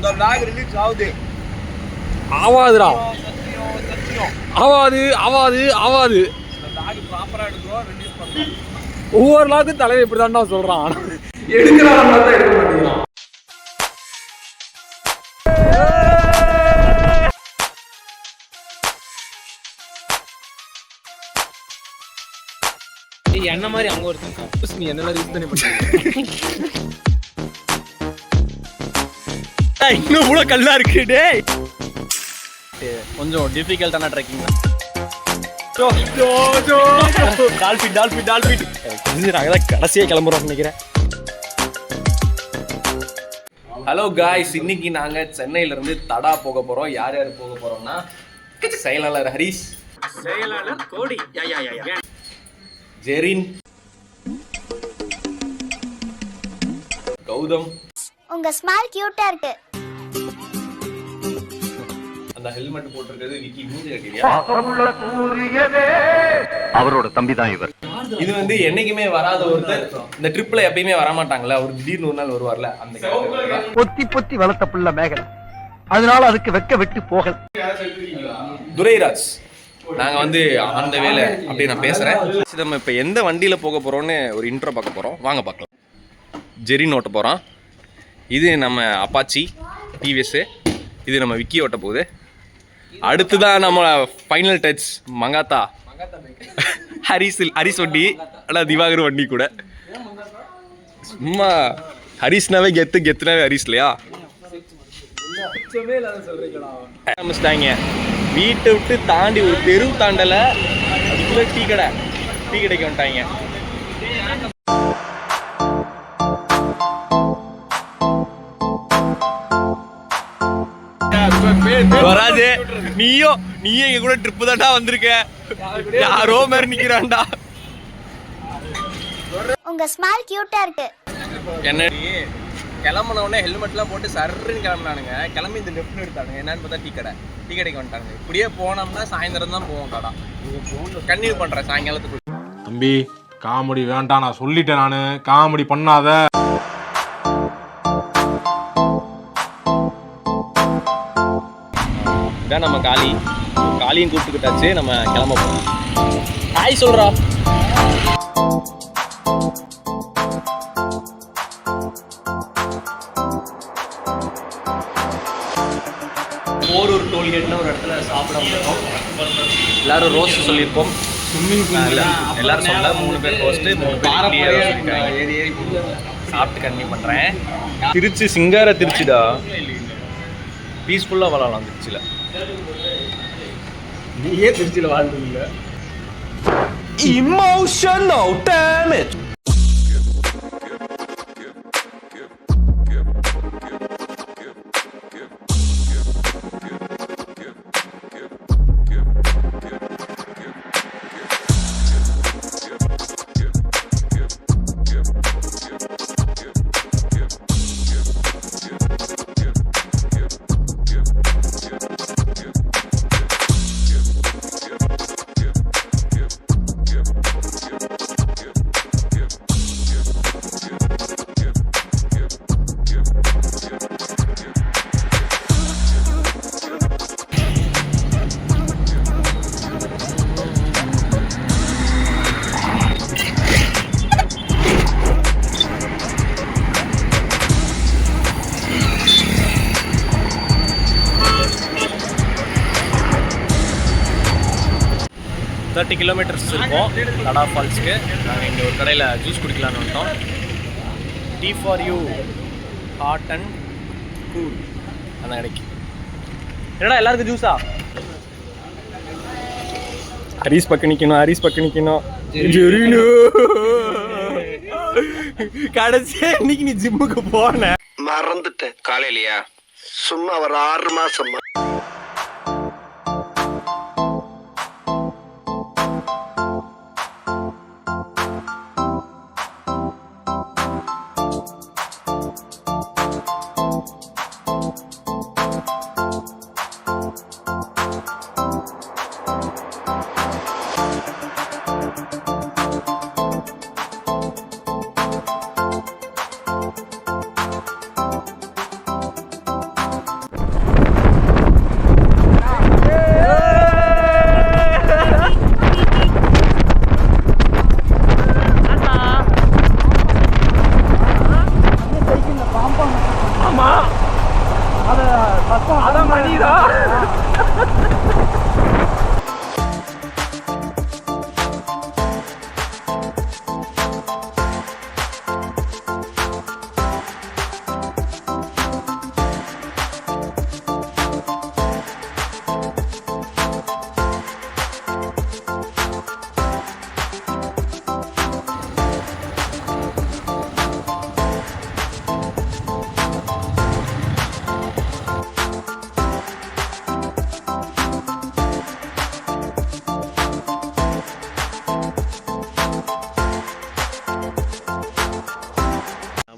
அந்த lock release ஆகுது. ஆவாதுடா. ஆவாது ஆவாது ஆவாது. லாக் ப்ராப்பரா எடுக்கிறோம், ரிலீஸ் பண்றோம். ஒவ்வொரு லாக்கும் தலைவர் இப்படி தான்டா சொல்றான். எடுக்கிறான் தான் எடுக்க மாட்டேங்கிறான். என்ன மாதிரி அங்க ஒருத்தன் நீ என்ன யூஸ் பண்ணி இன்னும் கூட கல்லா இருக்கு. டேய் கொஞ்சம் டிஃபிகல்ட்டான ட்ரெக்கிங் தான். டால்பின் டால்பின் டால்பின் நாங்கள் தான் கடைசியாக கிளம்புறோம் நினைக்கிறேன். ஹலோ காய்ஸ், இன்னைக்கு நாங்கள் சென்னையிலேருந்து தடா போக போகிறோம். யார் யார் போக போகிறோம்னா செயலாளர் ஹரிஷ், செயலாளர் கோடி, ஜெரின், கௌதம். உங்க ஸ்மைல் கியூட்டா இருக்கு. அந்த ஹெல்மெட் போட்டிருக்கிறது விக்கி. மூஞ்சி கட்டியா? அவரோட தம்பி தான் இவர். இது வந்து என்னைக்குமே வராத ஒருத்தர். இந்த ட்ரிப்ல எப்பயுமே வரமாட்டாங்கல்ல, ஒரு திடீர்னு ஒரு நாள் வருவார்ல, அந்த பொத்தி பொத்தி வளர்த்த புள்ள மேகலை, அதனால அதுக்கு வெக்க வெட்டு போகல. துரைராஜ். நாங்கள் வந்து அந்த வேலை அப்படி நான் பேசுகிறேன். நம்ம இப்போ எந்த வண்டியில் போக போகிறோன்னு ஒரு இன்ட்ரோ பார்க்க போகிறோம், வாங்க பார்க்கலாம். ஜெரின் ஓட்ட போகிறோம். இது நம்ம அப்பாச்சி டிவிஎஸ்ஸு. இது நம்ம விக்கி ஓட்ட போகுது. அடுத்து தான் நம்ம ஃபைனல் டச் மங்காத்தா ஹரிஸ் வண்டி. ஆனால் திவாகர் வண்டி கூட. சும்மா ஹரிஸ்னாவே கெத்து, கெத்துனாவே ஹரிஸ் இல்லையா? ஆரம்பிச்சிட்டாங்க. வீட்டை விட்டு தாண்டி ஒரு தெரு தாண்டலை, அதுக்குள்ளே டீ கடைக்கு வந்துட்டாங்க. வராது. நீயும் எங்க கூட ட்ரிப்பு தான்டா வந்திருக்க. யாரோ மாதிரி நிக்கிறான்டா. உங்க ஸ்மைல் கியூட்டா இருக்கு. என்ன கிளம்புன உடனே ஹெல்மெட்லாம் போட்டு சர்ன்னு கிளம்புனானுங்க. கிளம்பி இந்த லெஃப்ட் எடுத்தானுங்க. என்னன்னு பார்த்தா டீ கடைக்கு வந்துட்டாங்க. இப்படியே போனோம்னா சாயந்தரம் தான் போவோம் கடை. கன்டினியூ பண்றேன் சாயங்காலத்துக்கு. தம்பி காமெடி வேண்டாம், நான் சொல்லிட்டேன். நானு காமெடி பண்ணாத. இதான் நம்ம காளியும் கூப்பிட்டுக்கிட்டாச்சு. நம்ம கிளம்ப போறோம். ஹாய் சொல்றா. போரூர் டோல்கேட்ல ஒரு இடத்துல சாப்பிட வந்திருக்கோம். எல்லாரும் ரோஸ்ட் சொல்லியிருக்கோம். எல்லாரும் சொல்ல 3 பேர் ரோஸ்ட், 3 பேர் சாப்பிட்டு கன்டினியூ பண்றேன். திருச்சி சிங்கார திருச்சிடா. பீஸ்ஃபுல்லா வாழலாம் திருச்சியில. நீயே திருச்சியில வாழ்ந்தது இல்ல. Emotional damage. $30 கிலோமீட்டர்ஸ் இருக்கும் தடா ஃபால்ஸ்க்கு. நாங்கள் இங்கே ஒரு கடையில் ஜூஸ் குடிக்கலான்னு வந்துட்டோம். T for you, hot and cool அந்த கடைக்கு. என்னடா எல்லாருக்கும் ஜூஸா? ஹரிஸ் பக்கம் நிற்கணும். கடைசியா இன்னைக்கு நீ ஜிம்முக்கு போன மறந்துட்டேன். காலையிலையா சும்மா ஒரு 6 மாசமா. அதான் மணிதான்.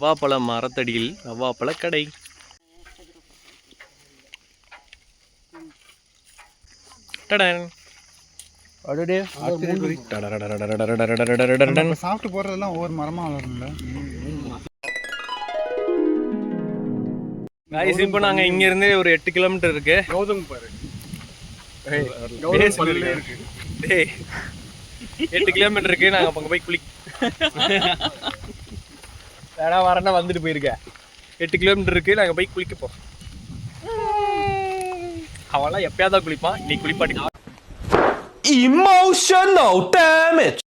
நவ்வாப்பழ மரத்தடியில் நவ்வாப்பழ கடை. சாப்பிட்டு போறதெல்லாம் ஒவ்வொரு மரமா வளரும்ல. காய்ஸ் இப்போ நாங்கள் இங்கேருந்து ஒரு 8 கிலோமீட்டர் இருக்கு. கௌதம் பாரு. டேய் 8 கிலோமீட்டர் இருக்கு. நாங்கள் அங்கே போய் வேணா வரேன்னா வந்துட்டு போயிருக்கேன். 8 கிலோமீட்டர் இருக்கு. நாங்கள் போய் குளிக்க போகிறோம். அவெல்லாம் எப்பயாவது குளிப்பான், இன்னைக்கு குளிப்பாட்டி. Emotional damage.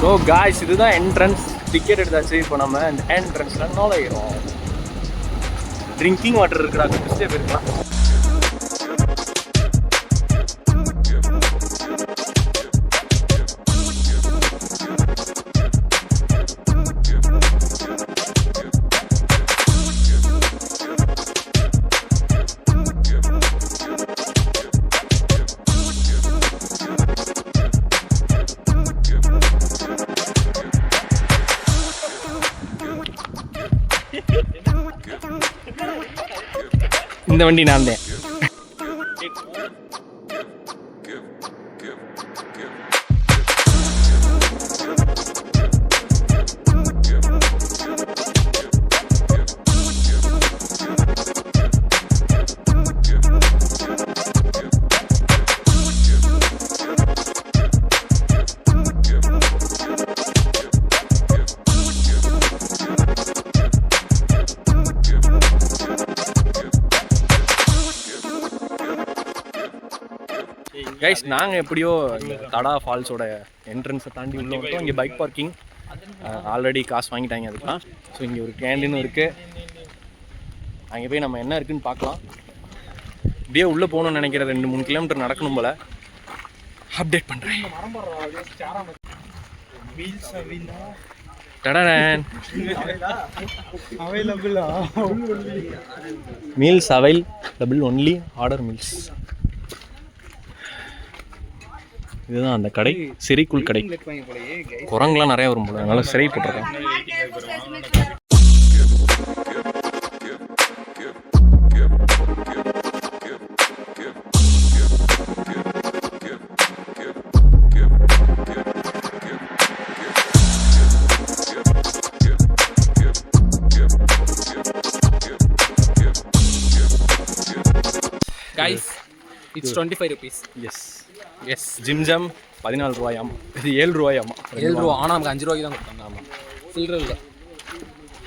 ஸோ காய்ஸ் இதுதான் என்ட்ரன்ஸ். டிக்கெட் எடுத்தாச்சு. இப்போ நம்ம இந்த என்ட்ரன்ஸில் நுழையிறோம். ட்ரிங்கிங் வாட்டர் இருக்கிறாங்க, குடிச்சிட்டே போயிருக்கலாம். இந்த வண்டி நான் தான். கைஸ் நாங்கள் எப்படியோ தடா ஃபால்ஸோட என்ட்ரன்ஸை தாண்டி உள்ள வந்துட்டோம். இங்கே பைக் பார்க்கிங் ஆல்ரெடி காசு வாங்கிட்டாங்க அதுக்கெலாம். ஸோ இங்கே ஒரு கேண்டீனும் இருக்குது. அங்கே போய் நம்ம என்ன இருக்குதுன்னு பார்க்கலாம். இப்படியே உள்ளே போகணும்னு நினைக்கிற 2-3 கிலோமீட்டர் நடக்கணும் போல். அப்டேட் பண்ணுறேன். Meals available only order meals. இதுதான் அந்த கடை, சிறைக்குள் கடை. குரங்குலாம் நிறைய வரும் போல, அதனால சிறை போட்டிருக்காங்க. Guys, it's 25 rupees. எஸ் ஜிம்ஜம் 14 ரூபாயாமா. இது 7 ரூபாயாமா. 7 ரூபா. ஆனால் நமக்கு 5 ரூபாய்க்கு தான் கொடுத்தாங்க. ஆமாம், சில்லற இல்லை.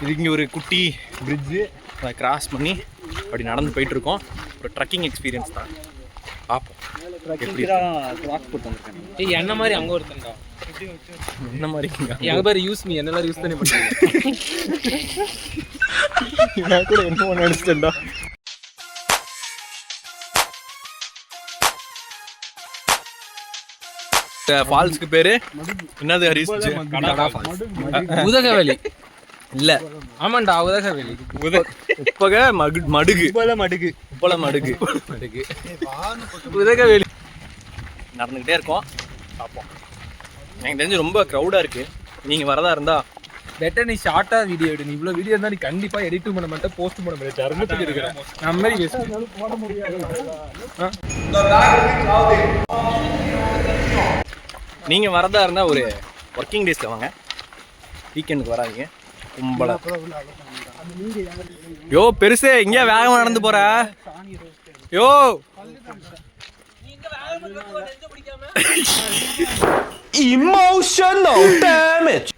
இது இங்கே ஒரு குட்டி பிரிட்ஜு, அதை கிராஸ் பண்ணி அப்படி நடந்து போயிட்டுருக்கோம். ஒரு ட்ரக்கிங் எக்ஸ்பீரியன்ஸ் தான். பார்ப்போம் எப்படி. ஏய் என்ன மாதிரி அங்கே ஒருத்தன்டா. என்ன மாதிரி எங்கள் பேர் யூஸ் மீ, என்ன யூஸ் பண்ணி பண்ணுறேன். நான் கூட என்ன நினச்சிட்டேன்டா. ஃபால்ஸ்க்கு பேரு என்னது ஹரிஸ்? உதகவேலி இல்ல, ஆமாண்டா உதகவேலி. உப்பக மடுகு உப்பள மடுகு உதகவேலி நடந்துக்கிட்டே இருக்கோம். பார்ப்போம். எனக்கு தெரிஞ்சு ரொம்ப க்ரௌடாக இருக்குது. நீங்கள் வரதா இருந்தா பெட்டர் நீ ஷார்ட்டா வீடியோ எடு. நீ இவ்வளோ வீடியோ இருந்தால் நீ கண்டிப்பாக எடிட்டும் பண்ண மாட்டேன், போஸ்ட் பண்ண மாட்டேன். தர்மத்துக்கு இருக்கிறேன் நம்ம மாதிரி நீங்கள் வரதா இருந்தால் ஒரு ஒர்க்கிங் டேஸில் வாங்க, வீக்கெண்டுக்கு வராதீங்க. கும்பலா யோ பெருசே இங்கே வேகமாக நடந்து போற யோ. Emotional damage.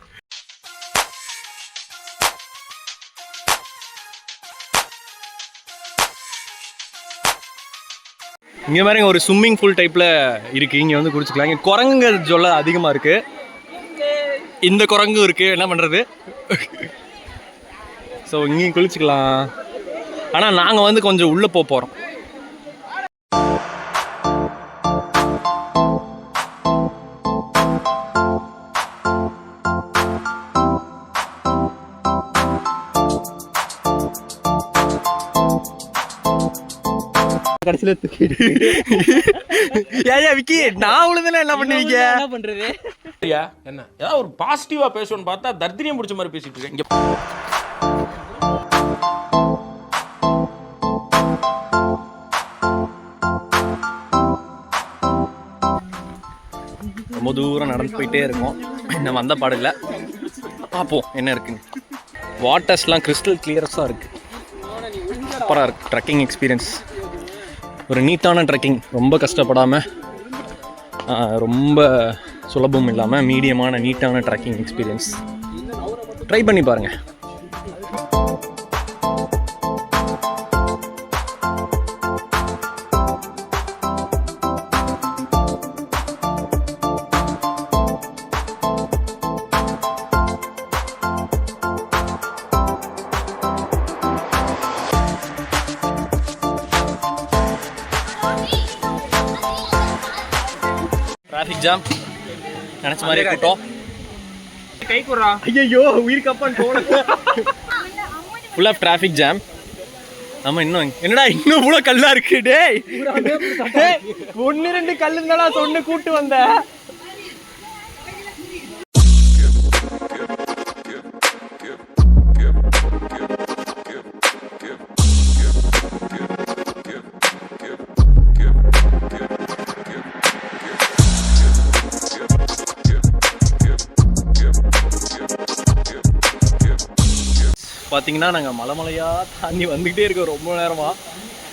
இங்கே பாருங்க ஒரு ஸ்விம்மிங் பூல் டைப்பில் இருக்குது. இங்கே வந்து குடிச்சிக்கலாம். இங்கே குரங்குங்க சொல்ல அதிகமாக இருக்குது. இந்த குரங்கும் இருக்குது, என்ன பண்ணுறது. ஸோ இங்கேயும் குளிச்சுக்கலாம். ஆனால் நாங்கள் வந்து கொஞ்சம் உள்ளே போகிறோம். கடைசியில் ஏன் விக்கி நான் உழுதுனா என்ன பண்ணுவீங்க? என்ன பண்றது? என்ன ஏதாவது ஒரு பாசிட்டிவா பேசணும்னு பார்த்தா தர்தினியம் பிடிச்ச மாதிரி பேசிட்டு இருக்கேன். இங்க ரொம்ப தூரம் நடந்து போயிட்டே இருக்கோம். இன்னும் வந்த பாடு இல்லை. பார்ப்போம் என்ன இருக்குன்னு. வாட்டர்ஸ்லாம் கிறிஸ்டல் கிளியர்ஸாக இருக்குது. சூப்பராக இருக்குது ட்ரெக்கிங் எக்ஸ்பீரியன்ஸ். ஒரு நீட்டான ட்ரெக்கிங், ரொம்ப கஷ்டப்படாமல், ரொம்ப சுலபம் இல்லாமல் மீடியமான நீட்டான ட்ரெக்கிங் எக்ஸ்பீரியன்ஸ். ட்ரை பண்ணி பாருங்கள். டிராஃபிக் ஜாம் நினச்ச மாதிரி கூட்டம். கை குறா ஐயோ உயிர் கப்பான் போன ஃபுல் ஆஃப் டிராஃபிக் ஜாம். ஆமாம் இன்னும் என்னடா இன்னும் இவ்வளோ கல்லாக இருக்கு. டேய் 1-2 கல் இருந்தாலும் சொன்ன கூட்டு வந்த. பார்த்தீங்கன்னா நாங்கள் மலையாக தாண்டி வந்துக்கிட்டே இருக்கோம் ரொம்ப நேரமாக.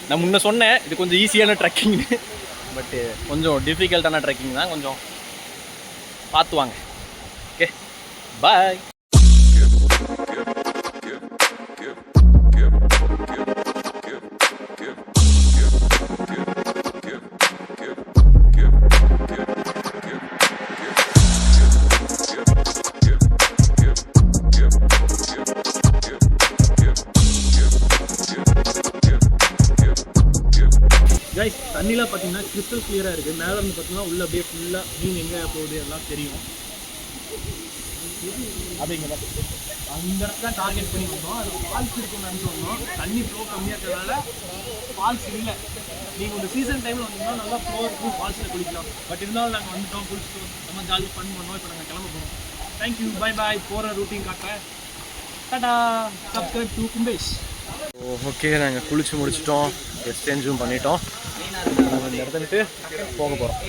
நான் முன்ன சொன்னேன் இது கொஞ்சம் ஈஸியான ட்ரெக்கிங்னு, பட்டு கொஞ்சம் டிஃபிகல்ட்டான ட்ரெக்கிங் தான். கொஞ்சம் பார்த்து வாங்க. Okay bye. கைஸ் தண்ணிலாம் பார்த்தீங்கன்னா கிறிஸ்டல் கிளியராக இருக்குது. மேலே வந்து பார்த்தீங்கன்னா உள்ள அப்படியே ஃபுல்லாக மீன் எங்கே போகுது எல்லாம் தெரியும். அப்படிங்கிற அந்த இடத்துல டார்கெட் பண்ணி வந்தோம். அது ஃபால்ஸ் இருக்குன்னு நினச்சி வந்தோம். தண்ணி ஃப்ளோ கம்மியாக இருக்கிறதால ஃபால்ஸ் இல்லை. நீங்கள் ஒரு சீசன் டைமில் வந்தீங்கன்னா நல்லா ஃப்ளோ இருக்கும், ஃபால்ஸில் குளிக்கலாம். பட் இருந்தாலும் நாங்கள் வந்துட்டோம், குளிச்சுட்டு நம்ம ஜாலியாக ஃபன் பண்ணோம். இப்போ நாங்கள் கிளம்ப போகிறோம். Thank, you bye. போகிற ரூட்டிங் காட்டுறேன். Tata. Subscribe to Kumbesh. Okay நாங்கள் குளிச்சு முடிச்சிட்டோம், எக்ஸ்சேஞ்சும் பண்ணிட்டோம். இந்த இடத்துட்டு போக போகிறோம்.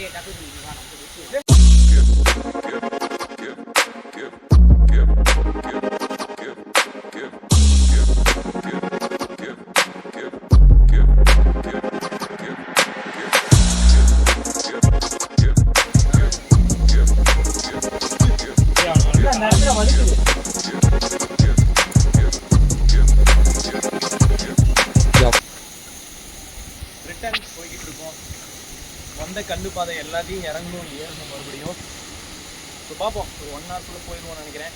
போய்கிட்டு இருக்கோம். வந்த கண்டு பாதை எல்லாத்தையும் இறங்கணும், ஏறணும் மறுபடியும். ஸோ பார்ப்போம், ஒரு 1 ஹவர்க்குள்ளே போயிடுவோம்னு நினைக்கிறேன்.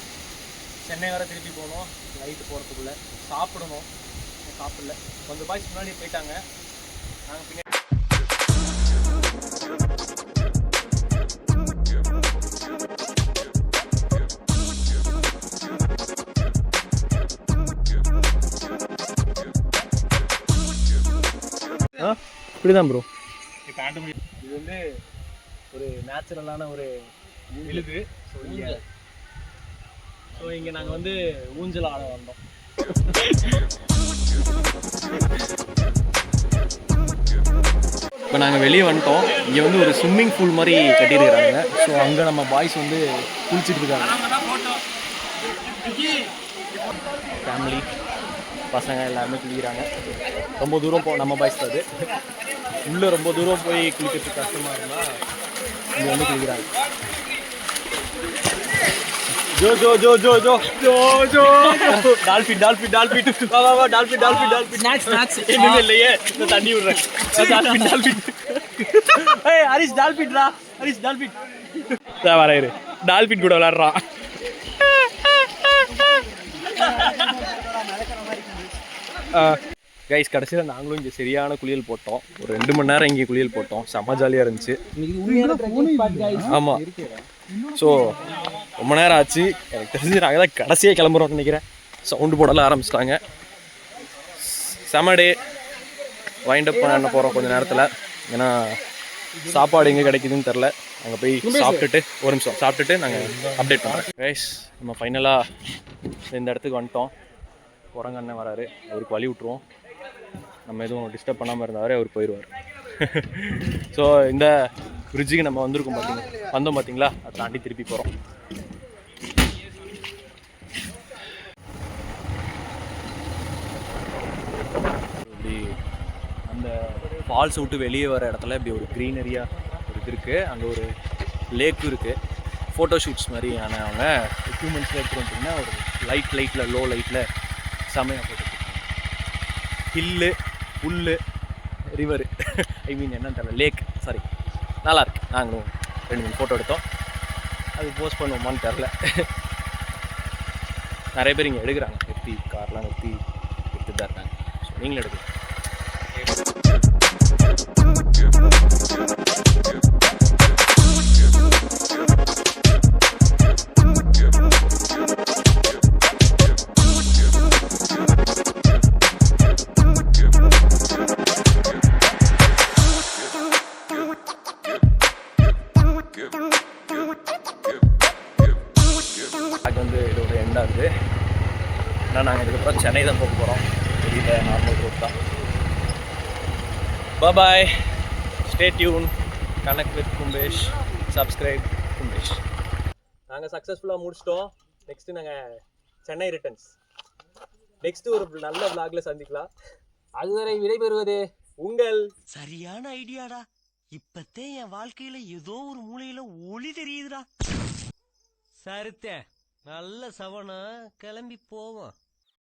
சென்னை வர திருப்பி போகணும் நைட்டு போகிறதுக்குள்ளே. சாப்பிடணும், சாப்பிடல. கொஞ்சம் பாய்ஸ் முன்னாடி போயிட்டாங்க, நாங்கள் பின்னாடி. இப்படிதான் ப்ரோ. இது வந்து ஒரு நேச்சுரலான ஒரு விழுது. ஸோ இங்கே நாங்கள் வந்து ஊஞ்சல் ஆட வந்தோம். இப்போ நாங்கள் வெளியே வந்துட்டோம். இங்கே வந்து ஒரு ஸ்விம்மிங் பூல் மாதிரி கட்டியிருக்கிறாங்க. ஸோ அங்கே நம்ம பாய்ஸ் வந்து குளிச்சுட்டு இருக்காங்க. ஃபேமிலி பசங்க எல்லாருமே குளிக்கிறாங்க. ரொம்ப தூரம் நம்ம பாய்ஸ் அது உள்ளே ரொம்ப தூரம் போய் குளிக்கிறதுக்கு கஷ்டமாக இருந்தால் இங்கே வந்து குளிக்கிறாங்க. ஜோ ஜோ ஜோ ஜோ ஜோ ஜோ ஜோ டால்பின் டால்பின் டால்பின் வா வா வா டால்பின் டால்பின் டால்பின் ஸ்நாக்ஸ் இன்னும் இல்லையே நான் தண்ணி விடுறேன். டால்பின் டால்பின் ஏய் ஹரிஷ் டால்பின்டா ஹரிஷ் டால்பின் வராரு டால்பின் கூட விளையாடுறான். கைஸ் கடைசியில் நாங்களும் இங்கே சரியான குளியல் போட்டோம். ஒரு 2 மணி நேரம் இங்கே குளியல் போட்டோம். செம்ம ஜாலியாக இருந்துச்சு. ஆமாம். ஸோ ரொம்ப நேரம் ஆச்சு. எனக்கு தெரிஞ்சு நாங்கள் தான் கடைசியாக கிளம்புறோம்னு நினைக்கிறேன். சவுண்டு போடலாம் ஆரம்பிச்சிட்டாங்க. செம டே. வைண்ட் அப் பண்ண போகிறோம் கொஞ்சம் நேரத்தில். ஏன்னா சாப்பாடு எங்கே கிடைக்குதுன்னு தெரில. அங்கே போய் சாப்பிட்டுட்டு ஒரு நிமிஷம் சாப்பிட்டுட்டு நாங்கள் அப்டேட் பண்ணுறோம். கைஸ் நம்ம ஃபைனலாக இந்த இடத்துக்கு வந்துட்டோம். குரங்கு அண்ணன் வராரு. அவருக்கு வழி விட்ருவோம். நம்ம எதுவும் டிஸ்டர்ப் பண்ணாமல் இருந்தாலே அவர் போயிடுவார். ஸோ இந்த பிரிட்ஜுக்கு நம்ம வந்தோம் பார்த்தீங்களா, அதை தாண்டி திருப்பி போகிறோம். இப்படி அந்த ஃபால்ஸ் விட்டு வெளியே வர இடத்துல இப்படி ஒரு க்ரீனரியாக ஒரு இது இருக்குது. அங்கே ஒரு லேக்கும் இருக்குது. ஃபோட்டோ ஷூட்ஸ் மாதிரியான அவங்க எக்யூப்மெண்ட்ஸில் எடுத்துகிட்டு வந்துட்டிங்கன்னா ஒரு லைட்டில் லோ லைட்டில் செமையாக போட்டு ஹில்லு புல்லு ரிவரு ஐ மீன் என்னன்னு தெரியல லேக் சாரி நல்லாயிருக்கு. நாங்களும் 2-3 ஃபோட்டோ எடுத்தோம். அது போஸ்ட் பண்ணுவோமான்னு தெரில. நிறைய பேர் இங்கே எடுக்கிறாங்க. நிறுத்தி கார்லாம் நிறுத்தி எடுத்துட்டு தான் இருக்காங்க. ஸோ நீங்களும் எடுக்கலாம். வந்து இதோட எண்டாகுது. ஏன்னா நாங்கள் இதுக்கப்புறம் சென்னை தான் போக போகிறோம். வெளியில் நார்மல் ரோட் தான். Bye. Stay tuned. Connect with Kumbesh. Subscribe Kumbesh. நாங்கள் சக்ஸஸ்ஃபுல்லாக முடிச்சிட்டோம். நெக்ஸ்ட்டு நாங்கள் சென்னை ரிட்டர்ன்ஸ். நெக்ஸ்ட்டு ஒரு நல்ல vlogல சந்திக்கலாம். அதுவரை விடைபெறுவது உங்கள் சரியான ஐடியாடா. இப்பத்தே என் வாழ்க்கையில ஏதோ ஒரு மூலையில ஒளி தெரியுதுடா. சரித்தே நல்ல சவனா கிளம்பி போவோம்.